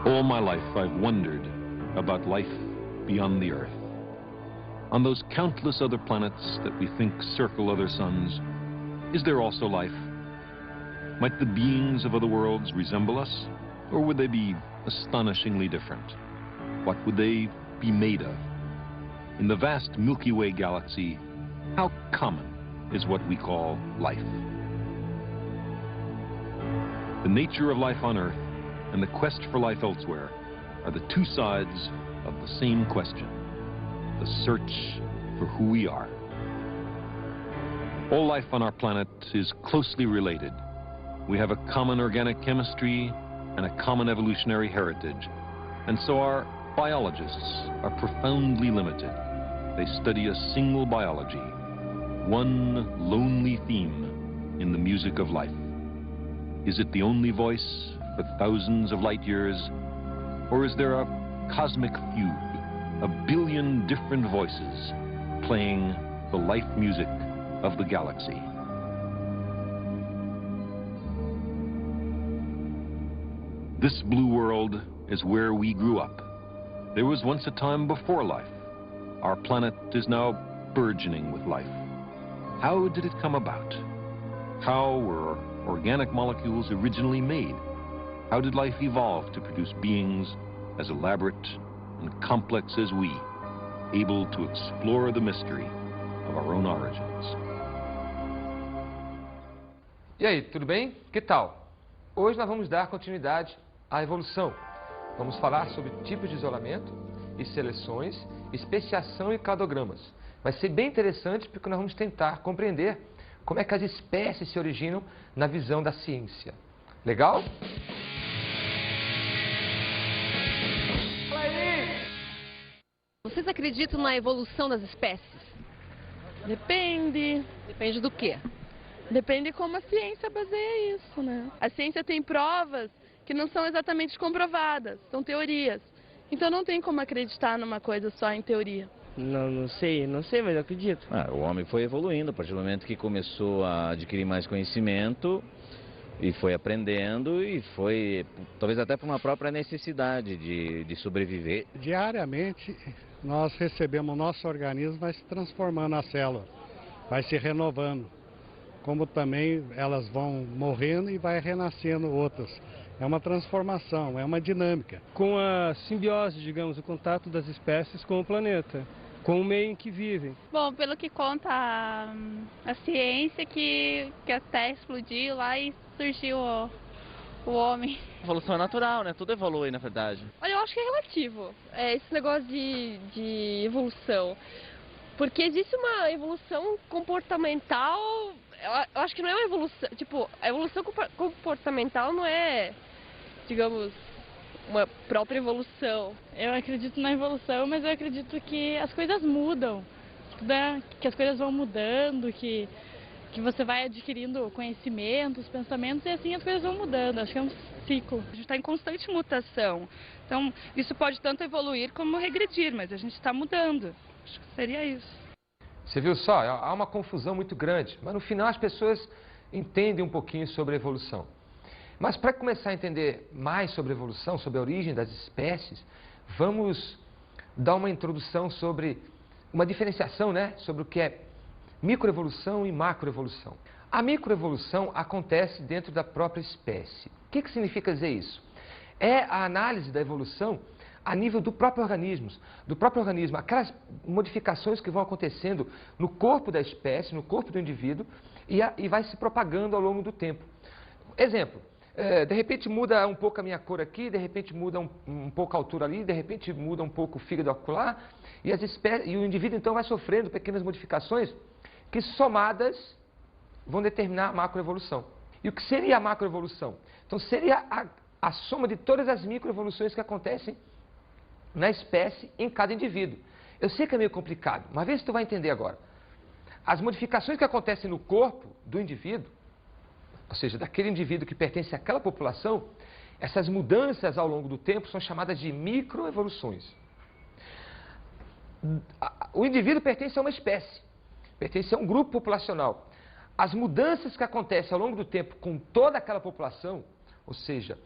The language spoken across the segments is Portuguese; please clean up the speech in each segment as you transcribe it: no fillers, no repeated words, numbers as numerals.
All my life I've wondered about life beyond the Earth. On those countless other planets that we think circle other suns, is there also life? Might the beings of other worlds resemble us, or would they be astonishingly different? What would they be made of? In the vast Milky Way galaxy, how common is what we call life? The nature of life on Earth and the quest for life elsewhere are the two sides of the same question, the search for who we are. All life on our planet is closely related. We have a common organic chemistry and a common evolutionary heritage, and so our biologists are profoundly limited. They study a single biology, one lonely theme in the music of life. Is it the only voice for thousands of light years, or is there a cosmic fugue, a billion different voices playing the life music of the galaxy? This blue world is where we grew up. There was once a time before life. Our planet is now burgeoning with life. How did it come about? How were organic molecules originally made? How did life evolve to produce beings as elaborate and complex as we, able to explore the mystery of our own origins? E aí, tudo bem? Que tal? Hoje nós vamos dar continuidade à evolução. Vamos falar sobre tipos de isolamento e seleções, especiação e cladogramas. Vai ser bem interessante porque nós vamos tentar compreender como é que as espécies se originam na visão da ciência. Legal? Vocês acreditam na evolução das espécies? Depende. Depende do quê? Depende como a ciência baseia isso, né? A ciência tem provas que não são exatamente comprovadas, são teorias. Então não tem como acreditar numa coisa só em teoria. Não sei, mas eu acredito. O homem foi evoluindo a partir do momento que começou a adquirir mais conhecimento e foi aprendendo e foi, talvez até por uma própria necessidade de sobreviver. Diariamente nós recebemos, o nosso organismo vai se transformando as células, vai se renovando, como também elas vão morrendo e vai renascendo outras. É uma transformação, é uma dinâmica. Com a simbiose, digamos, o contato das espécies com o planeta, com o meio em que vivem. Bom, pelo que conta a ciência, que a Terra explodiu lá e surgiu o homem. A evolução é natural, né? Tudo evolui, na verdade. Olha, eu acho que é relativo, esse negócio de evolução. Porque existe uma evolução comportamental, eu acho que não é uma evolução, tipo, a evolução comportamental não é, digamos, uma própria evolução. Eu acredito na evolução, mas eu acredito que as coisas mudam, né? Que as coisas vão mudando, que você vai adquirindo conhecimentos, pensamentos, e assim as coisas vão mudando. Acho que é um ciclo. A gente está em constante mutação, então isso pode tanto evoluir como regredir, mas a gente está mudando. Acho que seria isso. Você viu só? Há uma confusão muito grande, mas no final as pessoas entendem um pouquinho sobre a evolução. Mas para começar a entender mais sobre a evolução, sobre a origem das espécies, vamos dar uma introdução sobre uma diferenciação, né, sobre o que é microevolução e macroevolução. A microevolução acontece dentro da própria espécie. O que significa dizer isso? É a análise da evolução a nível do próprio organismo, aquelas modificações que vão acontecendo no corpo da espécie, no corpo do indivíduo, e vai se propagando ao longo do tempo. Exemplo, de repente muda um pouco a minha cor aqui, de repente muda um pouco a altura ali, de repente muda um pouco o fígado ocular, e o indivíduo então vai sofrendo pequenas modificações que somadas vão determinar a macroevolução. E o que seria a macroevolução? Então seria a soma de todas as microevoluções que acontecem na espécie, em cada indivíduo. Eu sei que é meio complicado, mas vê se tu vai entender agora. As modificações que acontecem no corpo do indivíduo, ou seja, daquele indivíduo que pertence àquela população, essas mudanças ao longo do tempo são chamadas de microevoluções. O indivíduo pertence a uma espécie, pertence a um grupo populacional. As mudanças que acontecem ao longo do tempo com toda aquela população, ou seja,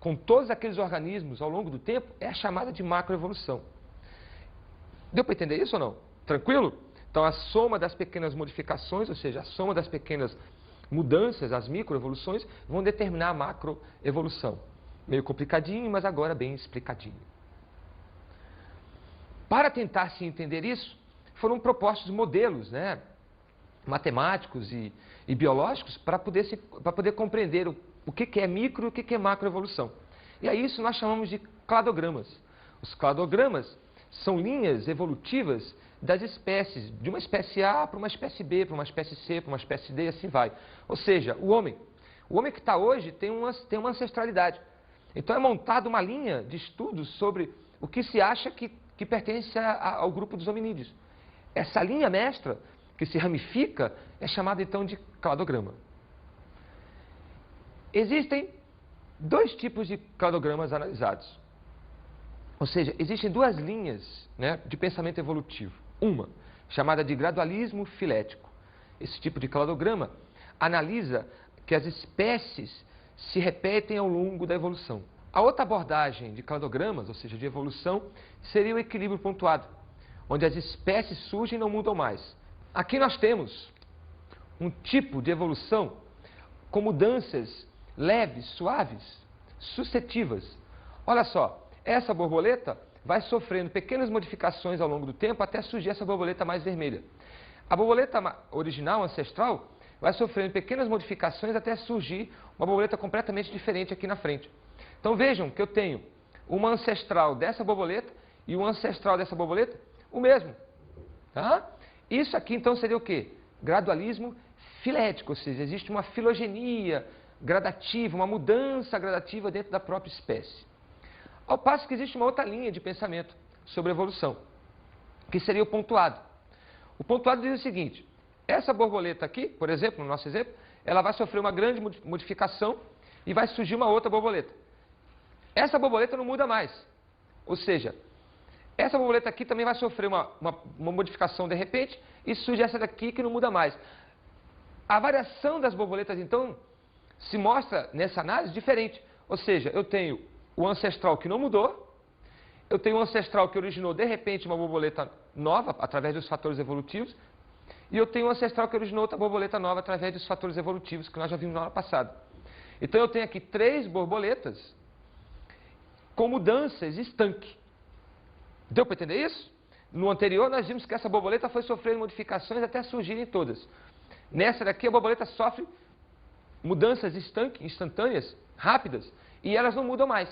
com todos aqueles organismos ao longo do tempo é a chamada de macroevolução. Deu para entender isso ou não? Tranquilo? Então, a soma das pequenas modificações, ou seja, a soma das pequenas mudanças, as microevoluções, vão determinar a macroevolução. Meio complicadinho, mas agora bem explicadinho. Para tentar se entender isso, foram propostos modelos, né, matemáticos e biológicos para poder compreender o que é micro e o que é macroevolução. E a isso nós chamamos de cladogramas. Os cladogramas são linhas evolutivas das espécies, de uma espécie A para uma espécie B, para uma espécie C, para uma espécie D, e assim vai. Ou seja, o homem que está hoje tem uma ancestralidade. Então é montada uma linha de estudos sobre o que se acha que pertence ao grupo dos hominídeos. Essa linha mestra, que se ramifica, é chamada então de cladograma. Existem dois tipos de cladogramas analisados. Ou seja, existem duas linhas, né, de pensamento evolutivo. Uma, chamada de gradualismo filético. Esse tipo de cladograma analisa que as espécies se repetem ao longo da evolução. A outra abordagem de cladogramas, ou seja, de evolução, seria o equilíbrio pontuado, onde as espécies surgem e não mudam mais. Aqui nós temos um tipo de evolução com mudanças leves, suaves, sucessivas. Olha só, essa borboleta vai sofrendo pequenas modificações ao longo do tempo até surgir essa borboleta mais vermelha. A borboleta original, ancestral, vai sofrendo pequenas modificações até surgir uma borboleta completamente diferente aqui na frente. Então vejam que eu tenho uma ancestral dessa borboleta e uma ancestral dessa borboleta, o mesmo. Tá? Isso aqui então seria o quê? Gradualismo filético, ou seja, existe uma filogenia gradativa, uma mudança gradativa dentro da própria espécie. Ao passo que existe uma outra linha de pensamento sobre evolução, que seria o pontuado. O pontuado diz o seguinte: essa borboleta aqui, por exemplo, no nosso exemplo, ela vai sofrer uma grande modificação e vai surgir uma outra borboleta. Essa borboleta não muda mais. Ou seja, essa borboleta aqui também vai sofrer uma modificação de repente e surge essa daqui que não muda mais. A variação das borboletas, então, se mostra nessa análise diferente. Ou seja, eu tenho o ancestral que não mudou, eu tenho o ancestral que originou de repente uma borboleta nova através dos fatores evolutivos, e eu tenho o ancestral que originou outra borboleta nova através dos fatores evolutivos que nós já vimos na aula passada. Então eu tenho aqui 3 borboletas com mudanças estanque. Deu para entender isso? No anterior nós vimos que essa borboleta foi sofrendo modificações até surgirem todas. Nessa daqui a borboleta sofre mudanças instantâneas, rápidas, e elas não mudam mais.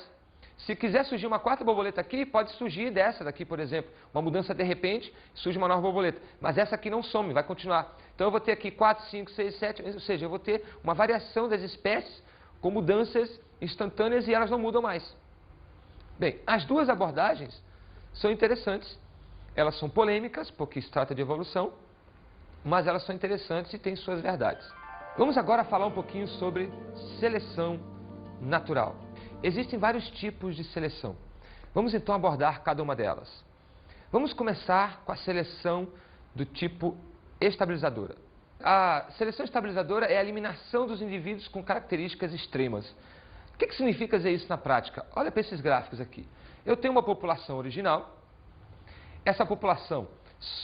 Se quiser surgir uma 4ª borboleta aqui, pode surgir dessa daqui, por exemplo. Uma mudança de repente, surge uma nova borboleta. Mas essa aqui não some, vai continuar. Então eu vou ter aqui 4, 5, 6, 7, ou seja, eu vou ter uma variação das espécies com mudanças instantâneas e elas não mudam mais. Bem, as duas abordagens são interessantes. Elas são polêmicas, porque se trata de evolução, mas elas são interessantes e têm suas verdades. Vamos agora falar um pouquinho sobre seleção natural. Existem vários tipos de seleção. Vamos então abordar cada uma delas. Vamos começar com a seleção do tipo estabilizadora. A seleção estabilizadora é a eliminação dos indivíduos com características extremas. O que significa dizer isso na prática? Olha para esses gráficos aqui. Eu tenho uma população original, essa população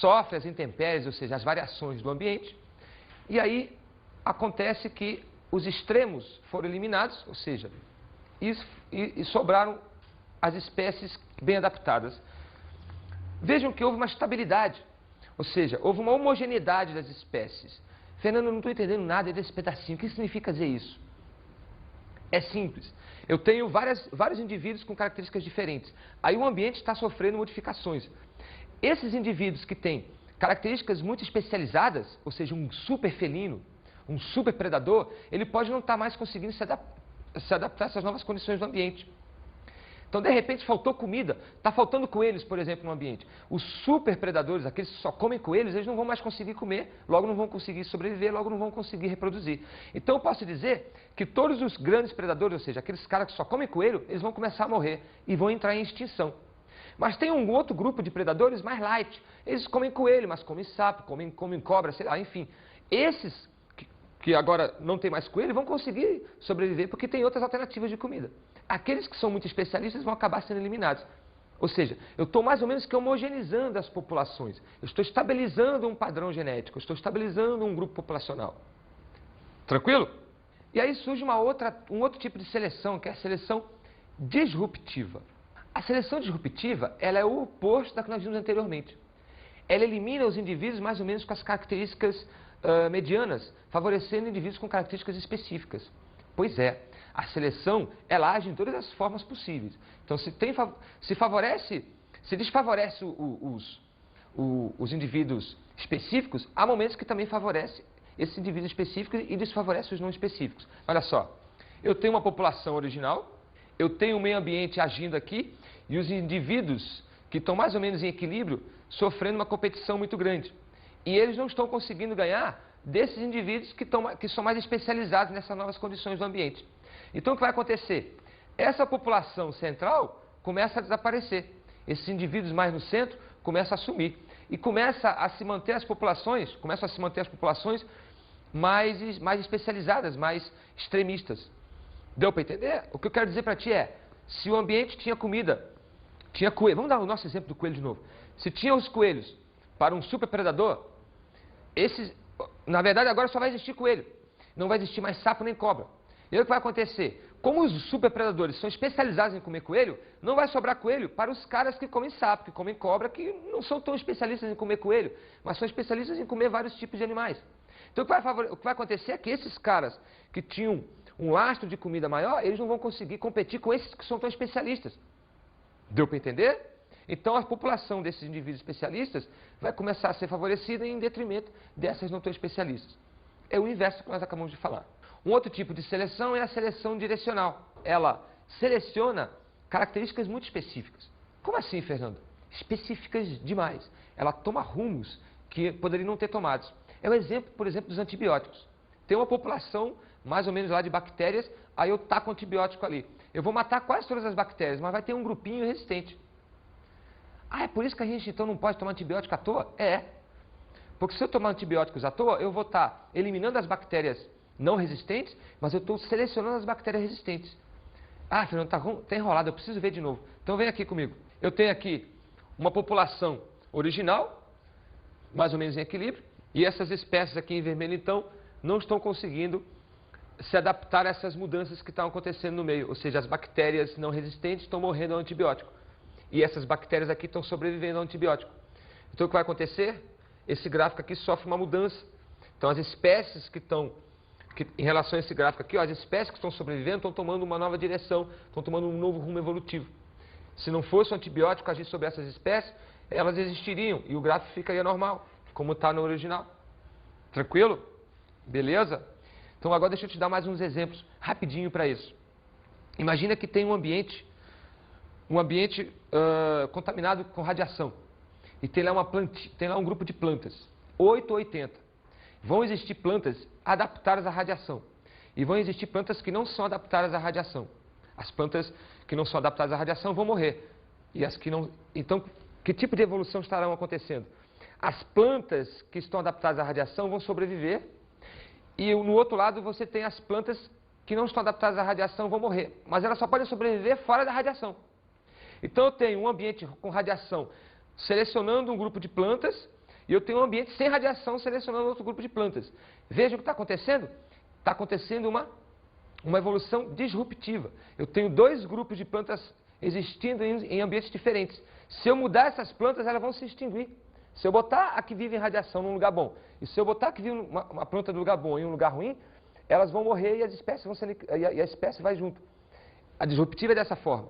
sofre as intempéries, ou seja, as variações do ambiente, e aí acontece que os extremos foram eliminados, ou seja, e sobraram as espécies bem adaptadas. Vejam que houve uma estabilidade, ou seja, houve uma homogeneidade das espécies. Fernando, eu não estou entendendo nada desse pedacinho. O que significa dizer isso? É simples. Eu tenho vários indivíduos com características diferentes. Aí o ambiente está sofrendo modificações. Esses indivíduos que têm características muito especializadas, ou seja, um super felino, um super predador, ele pode não estar mais conseguindo se adaptar a essas novas condições do ambiente. Então, de repente, faltou comida, está faltando coelhos, por exemplo, no ambiente. Os super predadores, aqueles que só comem coelhos, eles não vão mais conseguir comer, logo não vão conseguir sobreviver, logo não vão conseguir reproduzir. Então, eu posso dizer que todos os grandes predadores, ou seja, aqueles caras que só comem coelho, eles vão começar a morrer e vão entrar em extinção. Mas tem um outro grupo de predadores mais light. Eles comem coelho, mas comem sapo, comem cobra, sei lá, enfim. Esses que agora não tem mais coelho vão conseguir sobreviver porque tem outras alternativas de comida. aqueles que são muito especialistas vão acabar sendo eliminados. Ou seja, eu estou mais ou menos que homogeneizando as populações. Eu estou estabilizando um padrão genético, eu estou estabilizando um grupo populacional. Tranquilo? E aí surge um outro tipo de seleção, que é a seleção disruptiva. A seleção disruptiva, ela é o oposto da que nós vimos anteriormente. Ela elimina os indivíduos mais ou menos com as características medianas, favorecendo indivíduos com características específicas. Pois é, a seleção, ela age em todas as formas possíveis. Então, se desfavorece os indivíduos específicos, há momentos que também favorece esses indivíduos específicos e desfavorece os não específicos. Olha só, eu tenho uma população original, eu tenho um meio ambiente agindo aqui, e os indivíduos que estão mais ou menos em equilíbrio, sofrendo uma competição muito grande. E eles não estão conseguindo ganhar desses indivíduos que são mais especializados nessas novas condições do ambiente. Então, o que vai acontecer? Essa população central começa a desaparecer. Esses indivíduos mais no centro começam a sumir. E começam a se manter as populações mais especializadas, mais extremistas. Deu para entender? O que eu quero dizer para ti é, se o ambiente tinha comida, tinha coelho, vamos dar o nosso exemplo do coelho de novo. Se tinha os coelhos para um super predador, na verdade agora só vai existir coelho, não vai existir mais sapo nem cobra. E aí o que vai acontecer? Como os super predadores são especializados em comer coelho, não vai sobrar coelho para os caras que comem sapo, que comem cobra, que não são tão especialistas em comer coelho, mas são especialistas em comer vários tipos de animais. Então o que vai acontecer é que esses caras que tinham um lastro de comida maior, eles não vão conseguir competir com esses que são tão especialistas. Deu para entender? Então a população desses indivíduos especialistas vai começar a ser favorecida em detrimento dessas não tão especialistas. É o inverso que nós acabamos de falar. Um outro tipo de seleção é a seleção direcional. Ela seleciona características muito específicas. Como assim, Fernando? Específicas demais. Ela toma rumos que poderiam não ter tomados. É o exemplo, por exemplo, dos antibióticos. Tem uma população, mais ou menos lá de bactérias, aí eu taco um antibiótico ali. Eu vou matar quase todas as bactérias, mas vai ter um grupinho resistente. Ah, é por isso que a gente então não pode tomar antibiótico à toa? É. Porque se eu tomar antibióticos à toa, eu vou estar eliminando as bactérias não resistentes, mas eu estou selecionando as bactérias resistentes. Ah, Fernando, tá enrolado, eu preciso ver de novo. Então vem aqui comigo. Eu tenho aqui uma população original, mais ou menos em equilíbrio, e essas espécies aqui em vermelho, então, não estão conseguindo se adaptar a essas mudanças que estão acontecendo no meio. Ou seja, as bactérias não resistentes estão morrendo ao antibiótico. E essas bactérias aqui estão sobrevivendo ao antibiótico. Então o que vai acontecer? Esse gráfico aqui sofre uma mudança. Então as espécies em relação a esse gráfico aqui, ó, as espécies que estão sobrevivendo estão tomando uma nova direção, estão tomando um novo rumo evolutivo. Se não fosse o antibiótico agir sobre essas espécies, elas existiriam e o gráfico ficaria normal, como está no original. Tranquilo? Beleza? Então agora deixa eu te dar mais uns exemplos rapidinho para isso. Imagina que tem um ambiente contaminado com radiação. E tem lá um grupo de plantas, 8 ou 80. Vão existir plantas adaptadas à radiação. E vão existir plantas que não são adaptadas à radiação. As plantas que não são adaptadas à radiação vão morrer. E as que não... Então, que tipo de evolução estarão acontecendo? As plantas que estão adaptadas à radiação vão sobreviver. E no outro lado você tem as plantas que não estão adaptadas à radiação vão morrer. Mas elas só podem sobreviver fora da radiação. Então eu tenho um ambiente com radiação selecionando um grupo de plantas e eu tenho um ambiente sem radiação selecionando outro grupo de plantas. Veja o que está acontecendo. Está acontecendo uma evolução disruptiva. Eu tenho dois grupos de plantas existindo em ambientes diferentes. Se eu mudar essas plantas, elas vão se extinguir. Se eu botar a que vive em radiação num lugar bom, e se eu botar a que vive uma planta do lugar bom em um lugar ruim, elas vão morrer e as espécies vão ser, e a espécie vai junto. A disruptiva é dessa forma.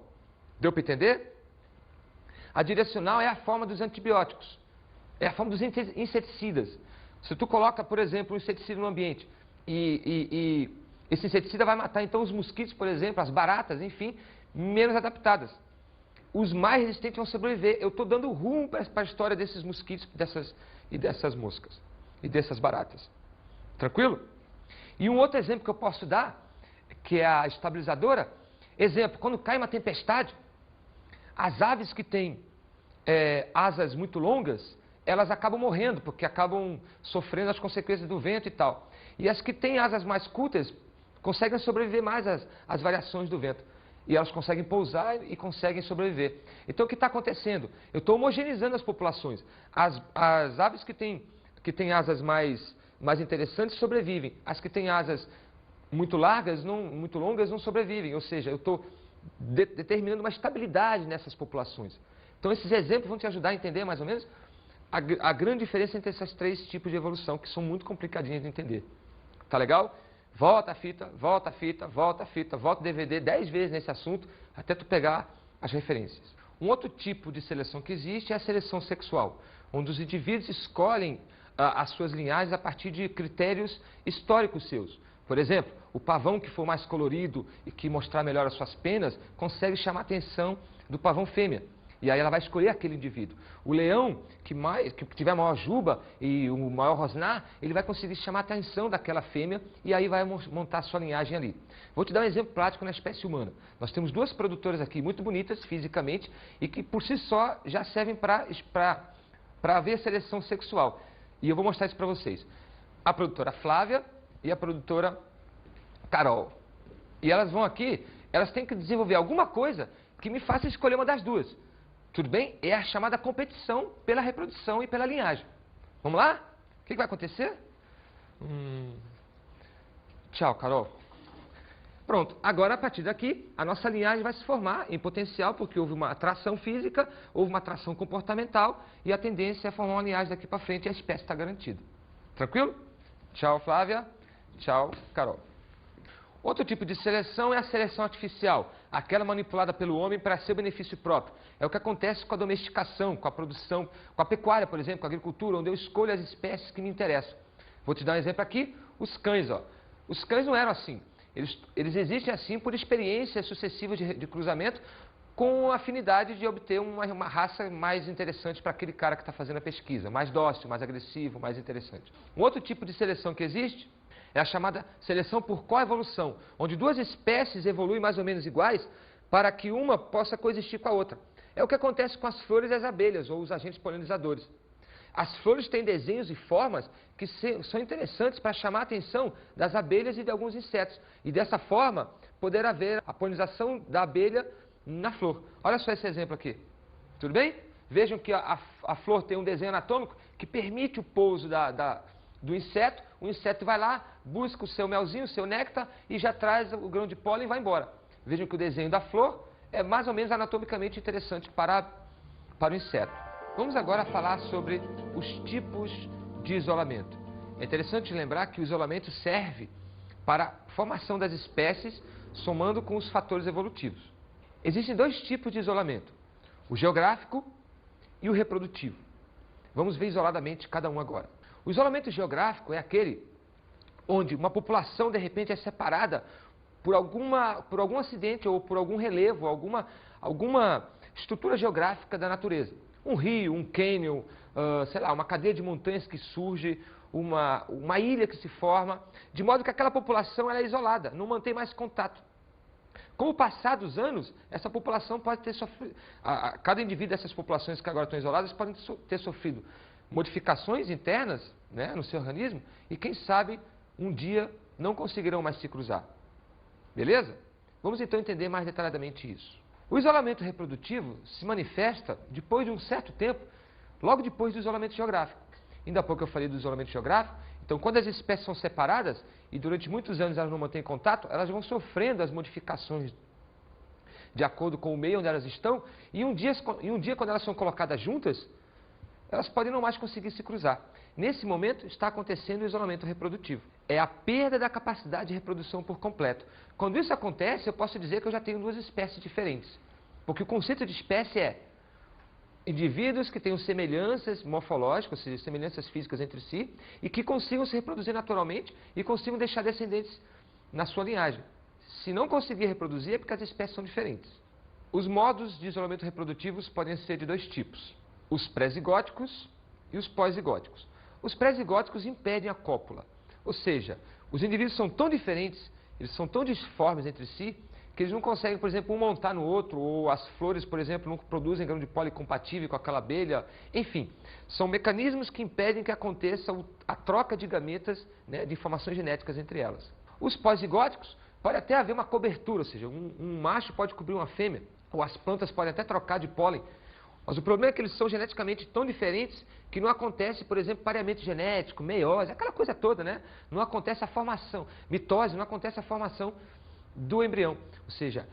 Deu para entender? A direcional é a forma dos antibióticos. É a forma dos inseticidas. Se tu coloca, por exemplo, um inseticida no ambiente e esse inseticida vai matar então os mosquitos, por exemplo, as baratas, enfim, menos adaptadas. Os mais resistentes vão sobreviver. Eu estou dando rumo para a história desses mosquitos dessas moscas e dessas baratas. Tranquilo? E um outro exemplo que eu posso dar, que é a estabilizadora. Exemplo, quando cai uma tempestade, as aves que têm asas muito longas, elas acabam morrendo, porque acabam sofrendo as consequências do vento e tal. E as que têm asas mais curtas conseguem sobreviver mais às variações do vento. E elas conseguem pousar e conseguem sobreviver. Então, o que está acontecendo? Eu estou homogeneizando as populações. As aves que têm asas mais interessantes sobrevivem. As que têm asas muito muito longas não sobrevivem. Ou seja, eu estou determinando uma estabilidade nessas populações. Então, esses exemplos vão te ajudar a entender mais ou menos a grande diferença entre esses 3 tipos de evolução, que são muito complicadinhos de entender. Tá legal? Volta a fita, volta a fita, volta a fita, volta o DVD 10 vezes nesse assunto, até tu pegar as referências. Um outro tipo de seleção que existe é a seleção sexual, onde os indivíduos escolhem as suas linhagens a partir de critérios históricos seus. Por exemplo, o pavão que for mais colorido e que mostrar melhor as suas penas, consegue chamar a atenção do pavão fêmea. E aí ela vai escolher aquele indivíduo. O leão, que tiver maior juba e o maior rosnar, ele vai conseguir chamar a atenção daquela fêmea e aí vai montar a sua linhagem ali. Vou te dar um exemplo prático na espécie humana. Nós temos 2 produtoras aqui muito bonitas fisicamente e que por si só já servem para haver seleção sexual. E eu vou mostrar isso para vocês. A produtora Flávia e a produtora Carol. E elas vão aqui, elas têm que desenvolver alguma coisa que me faça escolher uma das duas. Tudo bem? É a chamada competição pela reprodução e pela linhagem. Vamos lá? O que vai acontecer? Tchau, Carol. Pronto. Agora, a partir daqui, a nossa linhagem vai se formar em potencial, porque houve uma atração física, houve uma atração comportamental, e a tendência é formar uma linhagem daqui para frente e a espécie está garantida. Tranquilo? Tchau, Flávia. Tchau, Carol. Outro tipo de seleção é a seleção artificial, aquela manipulada pelo homem para seu benefício próprio. É o que acontece com a domesticação, com a produção, com a pecuária, por exemplo, com a agricultura, onde eu escolho as espécies que me interessam. Vou te dar um exemplo aqui, os cães. Ó. Os cães não eram assim. Eles existem assim por experiências sucessivas de cruzamento, com a afinidade de obter uma raça mais interessante para aquele cara que está fazendo a pesquisa, mais dócil, mais agressivo, mais interessante. Um outro tipo de seleção que existe é a chamada seleção por coevolução, onde 2 espécies evoluem mais ou menos iguais para que uma possa coexistir com a outra. É o que acontece com as flores e as abelhas, ou os agentes polinizadores. As flores têm desenhos e formas que são interessantes para chamar a atenção das abelhas e de alguns insetos. E dessa forma, poder haver a polinização da abelha na flor. Olha só esse exemplo aqui. Tudo bem? Vejam que a flor tem um desenho anatômico que permite o pouso do inseto. O inseto vai lá, busca o seu melzinho, o seu néctar e já traz o grão de pólen e vai embora. Vejam que o desenho da flor é mais ou menos anatomicamente interessante para o inseto. Vamos agora falar sobre os tipos de isolamento. É interessante lembrar que o isolamento serve para a formação das espécies, somando com os fatores evolutivos. Existem 2 tipos de isolamento, o geográfico e o reprodutivo. Vamos ver isoladamente cada um agora. O isolamento geográfico é aquele onde uma população, de repente, é separada por algum acidente ou por algum relevo, alguma estrutura geográfica da natureza. Um rio, um cânion, sei lá, uma cadeia de montanhas que surge, uma ilha que se forma, de modo que aquela população ela é isolada, não mantém mais contato. Com o passar dos anos, essa população pode ter sofrido, cada indivíduo dessas populações que agora estão isoladas podem ter sofrido modificações internas, né, no seu organismo e, quem sabe, um dia não conseguirão mais se cruzar. Beleza? Vamos então entender mais detalhadamente isso. O isolamento reprodutivo se manifesta depois de um certo tempo, logo depois do isolamento geográfico. Ainda há pouco eu falei do isolamento geográfico. Então, quando as espécies são separadas e durante muitos anos elas não mantêm contato, elas vão sofrendo as modificações de acordo com o meio onde elas estão e um dia quando elas são colocadas juntas, elas podem não mais conseguir se cruzar. Nesse momento está acontecendo o isolamento reprodutivo. É a perda da capacidade de reprodução por completo. Quando isso acontece, eu posso dizer que eu já tenho 2 espécies diferentes. Porque o conceito de espécie é indivíduos que tenham semelhanças morfológicas, ou seja, semelhanças físicas entre si, e que consigam se reproduzir naturalmente e consigam deixar descendentes na sua linhagem. Se não conseguir reproduzir, é porque as espécies são diferentes. Os modos de isolamento reprodutivos podem ser de 2 tipos. Os pré-zigóticos e os pós-zigóticos. Os pré-zigóticos impedem a cópula, ou seja, os indivíduos são tão diferentes, eles são tão disformes entre si, que eles não conseguem, por exemplo, um montar no outro, ou as flores, por exemplo, não produzem grão de pólen compatível com aquela abelha, enfim. São mecanismos que impedem que aconteça a troca de gametas, né, de informações genéticas entre elas. Os pós-zigóticos pode até haver uma cobertura, ou seja, um macho pode cobrir uma fêmea, ou as plantas podem até trocar de pólen. Mas o problema é que eles são geneticamente tão diferentes que não acontece, por exemplo, pareamento genético, meiose, aquela coisa toda, né? Não acontece a formação, mitose, não acontece a formação do embrião. Ou seja,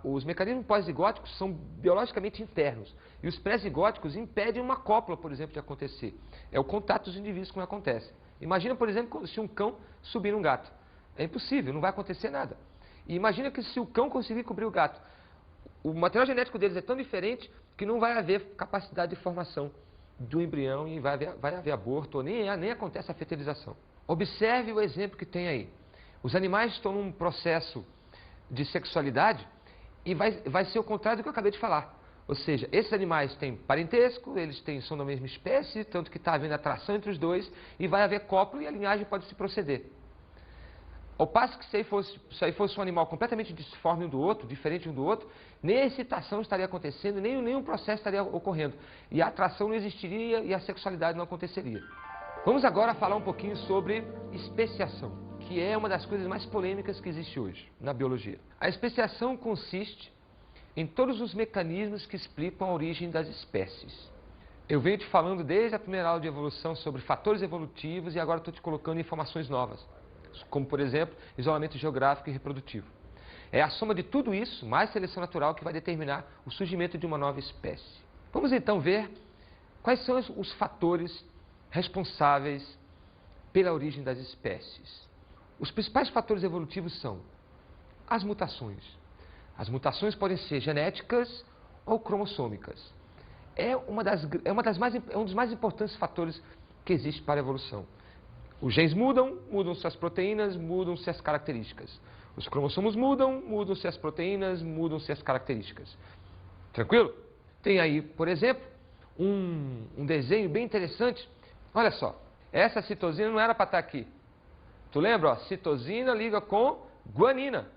os mecanismos pós-zigóticos são biologicamente internos. E os pré-zigóticos impedem uma cópula, por exemplo, de acontecer. É o contato dos indivíduos que não acontece. Imagina, por exemplo, se um cão subir num gato. É impossível, não vai acontecer nada. E imagina que se o cão conseguir cobrir o gato, o material genético deles é tão diferente que não vai haver capacidade de formação do embrião e vai haver aborto, ou nem acontece a fertilização. Observe o exemplo que tem aí. Os animais estão num processo de sexualidade e vai ser o contrário do que eu acabei de falar. Ou seja, esses animais têm parentesco, eles são da mesma espécie, tanto que está havendo atração entre os dois, e vai haver cópula e a linhagem pode se proceder. Ao passo que se aí fosse um animal completamente disforme um do outro, diferente um do outro, nem a excitação estaria acontecendo, nem nenhum processo estaria ocorrendo. E a atração não existiria e a sexualidade não aconteceria. Vamos agora falar um pouquinho sobre especiação, que é uma das coisas mais polêmicas que existe hoje na biologia. A especiação consiste em todos os mecanismos que explicam a origem das espécies. Eu venho te falando desde a primeira aula de evolução sobre fatores evolutivos e agora estou te colocando informações novas, como, por exemplo, isolamento geográfico e reprodutivo. É a soma de tudo isso, mais seleção natural, que vai determinar o surgimento de uma nova espécie. Vamos então ver quais são os fatores responsáveis pela origem das espécies. Os principais fatores evolutivos são as mutações. As mutações podem ser genéticas ou cromossômicas. É um dos mais importantes fatores que existe para a evolução. Os genes mudam-se as proteínas, mudam-se as características. Os cromossomos mudam-se as proteínas, mudam-se as características. Tranquilo? Tem aí, por exemplo, um desenho bem interessante. Olha só, essa citosina não era para estar aqui. Tu lembra? Ó, citosina liga com guanina.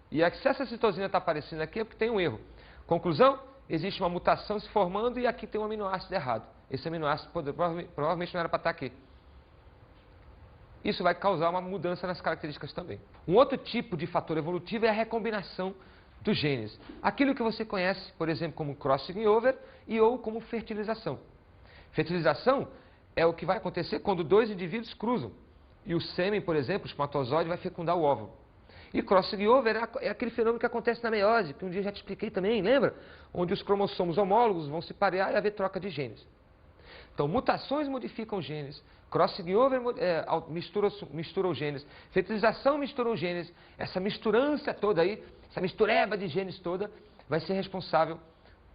E se essa citosina está aparecendo aqui é porque tem um erro. Conclusão? Existe uma mutação se formando e aqui tem um aminoácido errado. Esse aminoácido provavelmente não era para estar aqui. Isso vai causar uma mudança nas características também. Um outro tipo de fator evolutivo é a recombinação dos genes. Aquilo que você conhece, por exemplo, como crossing over ou como fertilização. Fertilização é o que vai acontecer quando dois indivíduos cruzam. E o sêmen, por exemplo, o espermatozoide, vai fecundar o óvulo. E crossing over é aquele fenômeno que acontece na meiose, que um dia eu já te expliquei também, lembra? Onde os cromossomos homólogos vão se parear e haver troca de genes. Então, mutações modificam genes, crossing over mistura os genes, fertilização mistura os genes, essa misturança toda aí, essa mistureba de genes toda, vai ser responsável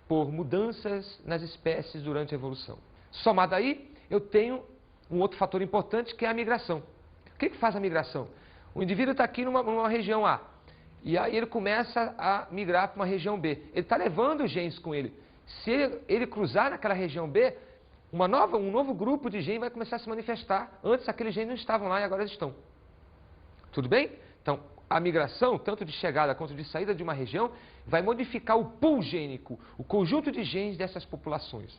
por mudanças nas espécies durante a evolução. Somado aí, eu tenho um outro fator importante que é a migração. O que faz a migração? O indivíduo está aqui numa região A, e aí ele começa a migrar para uma região B. Ele está levando os genes com ele. Se ele cruzar naquela região B, um novo grupo de genes vai começar a se manifestar. Antes aqueles genes não estavam lá e agora eles estão. Tudo bem? Então, a migração, tanto de chegada quanto de saída de uma região, vai modificar o pool gênico, o conjunto de genes dessas populações.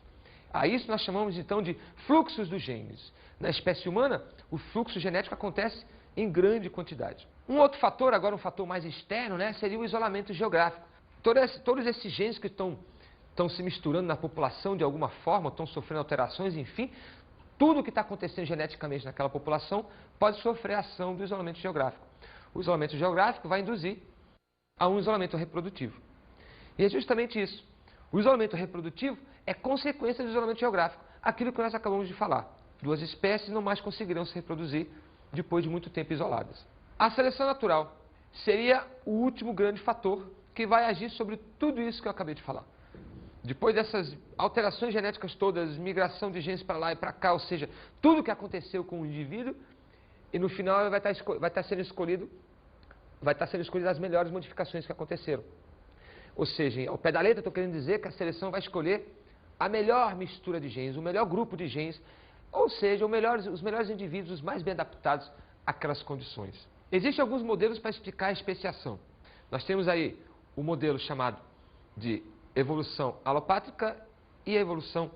A isso nós chamamos então de fluxos dos genes. Na espécie humana, o fluxo genético acontece em grande quantidade. Um outro fator, agora um fator mais externo, né, seria o isolamento geográfico. Todos esses genes que estão se misturando na população de alguma forma, estão sofrendo alterações, enfim, tudo que está acontecendo geneticamente naquela população pode sofrer a ação do isolamento geográfico. O isolamento geográfico vai induzir a um isolamento reprodutivo. E é justamente isso. O isolamento reprodutivo é consequência do isolamento geográfico. Aquilo que nós acabamos de falar. Duas espécies não mais conseguirão se reproduzir depois de muito tempo isoladas. A seleção natural seria o último grande fator que vai agir sobre tudo isso que eu acabei de falar. Depois dessas alterações genéticas todas, migração de genes para lá e para cá, ou seja, tudo que aconteceu com o indivíduo, e no final vai estar sendo escolhidas as melhores modificações que aconteceram. Ou seja, ao pé da letra, estou querendo dizer que a seleção vai escolher a melhor mistura de genes, o melhor grupo de genes, ou seja, os melhores indivíduos, os mais bem adaptados àquelas condições. Existem alguns modelos para explicar a especiação. Nós temos aí o modelo chamado de evolução alopátrica e a evolução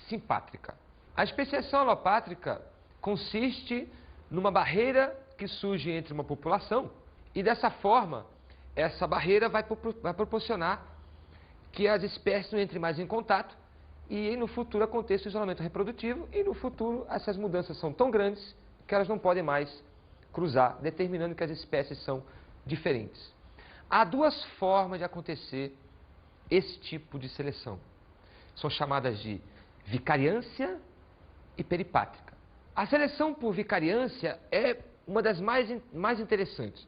simpátrica. A especiação alopátrica consiste numa barreira que surge entre uma população E dessa forma, essa barreira vai proporcionar que as espécies não entrem mais em contato e no futuro aconteça o isolamento reprodutivo e no futuro essas mudanças são tão grandes que elas não podem mais cruzar, determinando que as espécies são diferentes. Há duas formas de acontecer esse tipo de seleção. São chamadas de vicariância e peripátrica. A seleção por vicariância é uma das mais interessantes.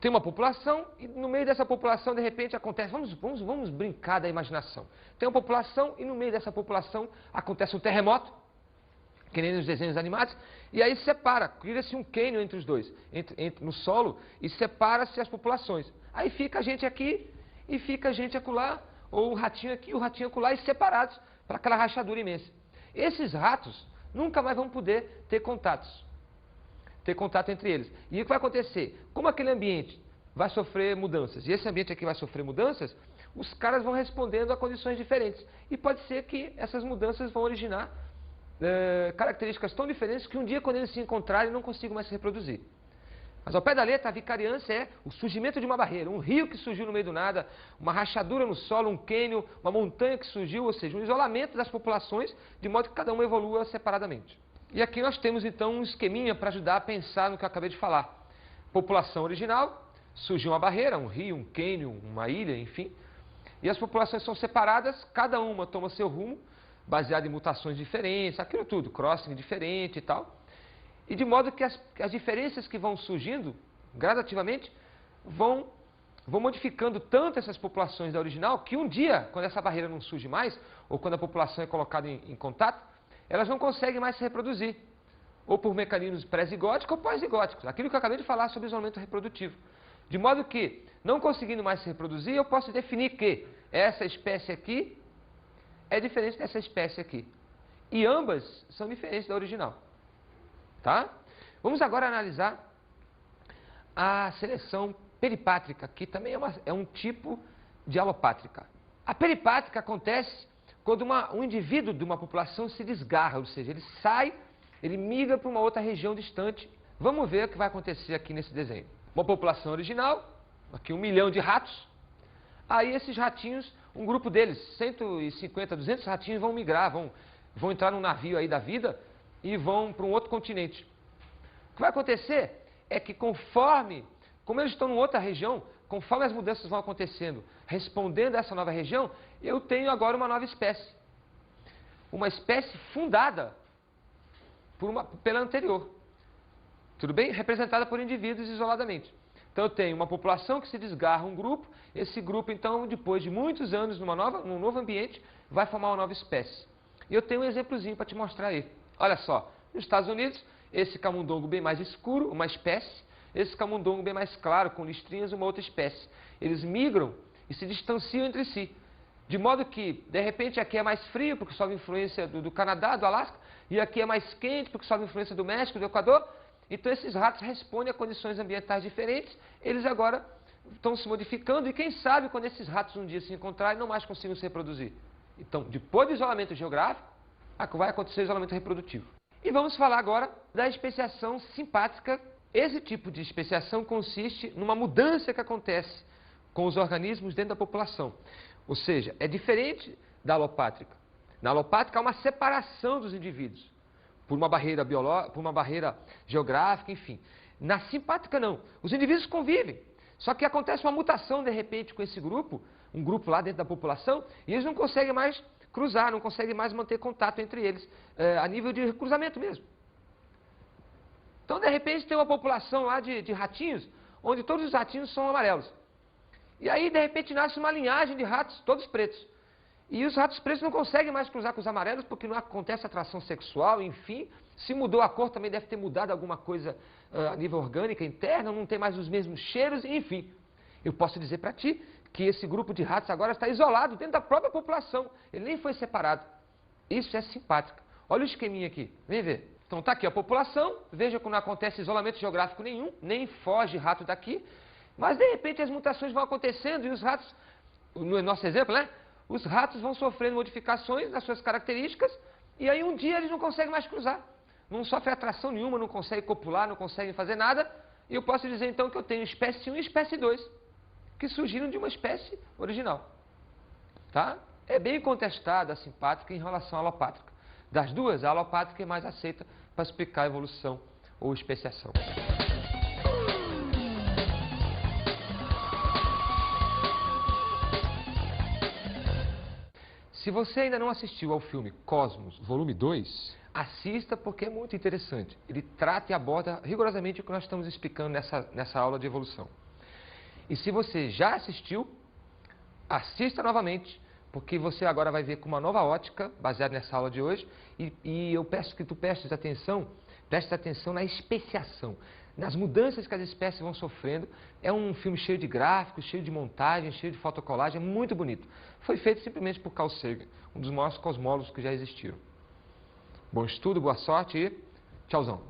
Tem uma população e no meio dessa população, de repente, acontece... Vamos brincar da imaginação. Tem uma população e no meio dessa população acontece um terremoto, que nem nos desenhos animados, e aí separa, cria-se um cânion entre os dois, no solo, e separa-se as populações. Aí fica a gente aqui e fica a gente acolá, ou o ratinho aqui e o ratinho acolá, e separados para aquela rachadura imensa. Esses ratos nunca mais vão poder ter contato entre eles. E o que vai acontecer? Como aquele ambiente vai sofrer mudanças, e esse ambiente aqui vai sofrer mudanças, os caras vão respondendo a condições diferentes. E pode ser que essas mudanças vão originar características tão diferentes que um dia, quando eles se encontrarem, não consigam mais se reproduzir. Mas ao pé da letra, a vicariância é o surgimento de uma barreira, um rio que surgiu no meio do nada, uma rachadura no solo, um cânion, uma montanha que surgiu, ou seja, um isolamento das populações, de modo que cada uma evolua separadamente. E aqui nós temos então um esqueminha para ajudar a pensar no que eu acabei de falar. População original, surgiu uma barreira, um rio, um cânion, uma ilha, enfim. E as populações são separadas, cada uma toma seu rumo, baseado em mutações diferentes, aquilo tudo, crossing diferente e tal. E de modo que as diferenças que vão surgindo, gradativamente, vão modificando tanto essas populações da original, que um dia, quando essa barreira não surge mais, ou quando a população é colocada em contato, elas não conseguem mais se reproduzir, ou por mecanismos pré-zigóticos ou pós-zigóticos, aquilo que eu acabei de falar sobre isolamento reprodutivo. De modo que, não conseguindo mais se reproduzir, eu posso definir que essa espécie aqui é diferente dessa espécie aqui. E ambas são diferentes da original. Tá? Vamos agora analisar a seleção peripátrica, que também é um tipo de alopátrica. A peripátrica acontece quando um indivíduo de uma população se desgarra, ou seja, ele sai, ele migra para uma outra região distante. Vamos ver o que vai acontecer aqui nesse desenho. Uma população original, aqui 1 milhão de ratos. Aí esses ratinhos, um grupo deles, 150, 200 ratinhos vão migrar, vão entrar num navio aí da vida e vão para um outro continente. O que vai acontecer é que como eles estão em outra região, conforme as mudanças vão acontecendo, respondendo a essa nova região, eu tenho agora uma nova espécie. Uma espécie fundada pela anterior. Tudo bem? Representada por indivíduos isoladamente. Então eu tenho uma população que se desgarra um grupo, esse grupo então, depois de muitos anos num novo ambiente, vai formar uma nova espécie. E eu tenho um exemplozinho para te mostrar aí. Olha só, nos Estados Unidos, esse camundongo bem mais escuro, uma espécie, esse camundongo bem mais claro, com listrinhas, uma outra espécie. Eles migram e se distanciam entre si. De modo que, de repente, aqui é mais frio, porque sofre influência do Canadá, do Alasca, e aqui é mais quente, porque sofre influência do México, do Equador. Então, esses ratos respondem a condições ambientais diferentes, eles agora estão se modificando, e quem sabe, quando esses ratos um dia se encontrarem, não mais consigam se reproduzir. Então, depois do isolamento geográfico, vai acontecer o isolamento reprodutivo. E vamos falar agora da especiação simpátrica. Esse tipo de especiação consiste numa mudança que acontece com os organismos dentro da população. Ou seja, é diferente da alopátrica. Na alopátrica há uma separação dos indivíduos, por uma barreira biológica, por uma barreira geográfica, enfim. Na simpátrica não. Os indivíduos convivem. Só que acontece uma mutação, de repente, com esse grupo, um grupo lá dentro da população, e eles não conseguem mais cruzar, não conseguem mais manter contato entre eles, a nível de cruzamento mesmo. Então, de repente, tem uma população lá de ratinhos, onde todos os ratinhos são amarelos. E aí, de repente, nasce uma linhagem de ratos, todos pretos. E os ratos pretos não conseguem mais cruzar com os amarelos, porque não acontece atração sexual, enfim. Se mudou a cor, também deve ter mudado alguma coisa a nível orgânica, interna, não tem mais os mesmos cheiros, enfim. Eu posso dizer para ti que esse grupo de ratos agora está isolado dentro da própria população. Ele nem foi separado. Isso é simpático. Olha o esqueminha aqui, vem ver. Então está aqui a população, veja que não acontece isolamento geográfico nenhum, nem foge rato daqui, mas de repente as mutações vão acontecendo e os ratos, no nosso exemplo, né? Os ratos vão sofrendo modificações nas suas características e aí um dia eles não conseguem mais cruzar. Não sofrem atração nenhuma, não conseguem copular, não conseguem fazer nada E eu posso dizer então que eu tenho espécie 1 e espécie 2, que surgiram de uma espécie original. Tá? É bem contestada a simpátrica em relação à alopátrica. Das duas, a alopátrica é mais aceita para explicar a evolução ou especiação. Se você ainda não assistiu ao filme Cosmos, volume 2, assista porque é muito interessante. Ele trata e aborda rigorosamente o que nós estamos explicando nessa aula de evolução. E se você já assistiu, assista novamente, porque você agora vai ver com uma nova ótica, baseada nessa aula de hoje, e eu peço que tu prestes atenção na especiação, nas mudanças que as espécies vão sofrendo. É um filme cheio de gráficos, cheio de montagem, cheio de fotocolagem, é muito bonito. Foi feito simplesmente por Carl Sagan, um dos maiores cosmólogos que já existiram. Bom estudo, boa sorte e tchauzão!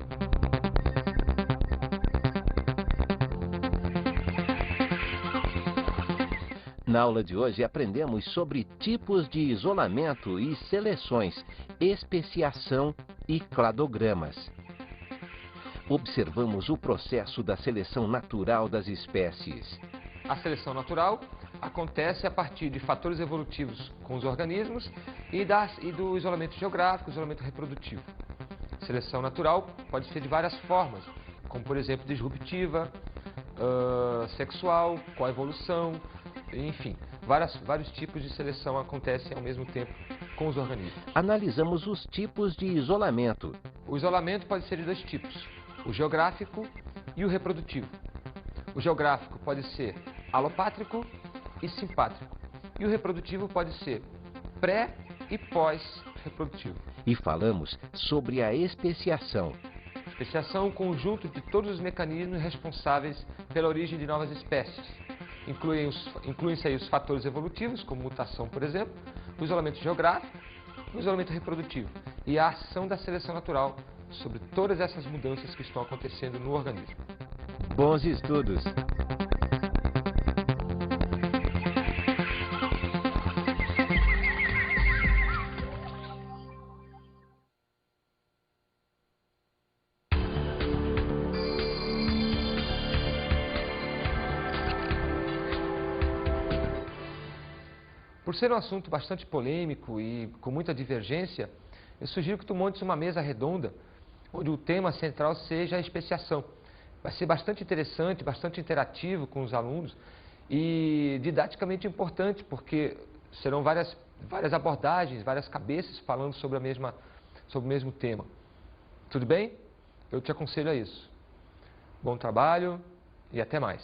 Na aula de hoje aprendemos sobre tipos de isolamento e seleções, especiação e cladogramas. Observamos o processo da seleção natural das espécies. A seleção natural acontece a partir de fatores evolutivos com os organismos e do isolamento geográfico, isolamento reprodutivo. Seleção natural pode ser de várias formas, como por exemplo disruptiva, sexual, coevolução, enfim, vários tipos de seleção acontecem ao mesmo tempo com os organismos. Analisamos os tipos de isolamento. O isolamento pode ser de dois tipos, o geográfico e o reprodutivo. O geográfico pode ser alopátrico e simpátrico. E o reprodutivo pode ser pré e pós-reprodutivo. E falamos sobre a especiação. Especiação é um conjunto de todos os mecanismos responsáveis pela origem de novas espécies. Incluem-se aí os fatores evolutivos, como mutação, por exemplo, o isolamento geográfico, o isolamento reprodutivo e a ação da seleção natural sobre todas essas mudanças que estão acontecendo no organismo. Bons estudos! Por ser um assunto bastante polêmico e com muita divergência, eu sugiro que tu montes uma mesa redonda, onde o tema central seja a especiação. Vai ser bastante interessante, bastante interativo com os alunos e didaticamente importante, porque serão várias abordagens, várias cabeças falando sobre o mesmo tema. Tudo bem? Eu te aconselho a isso. Bom trabalho e até mais.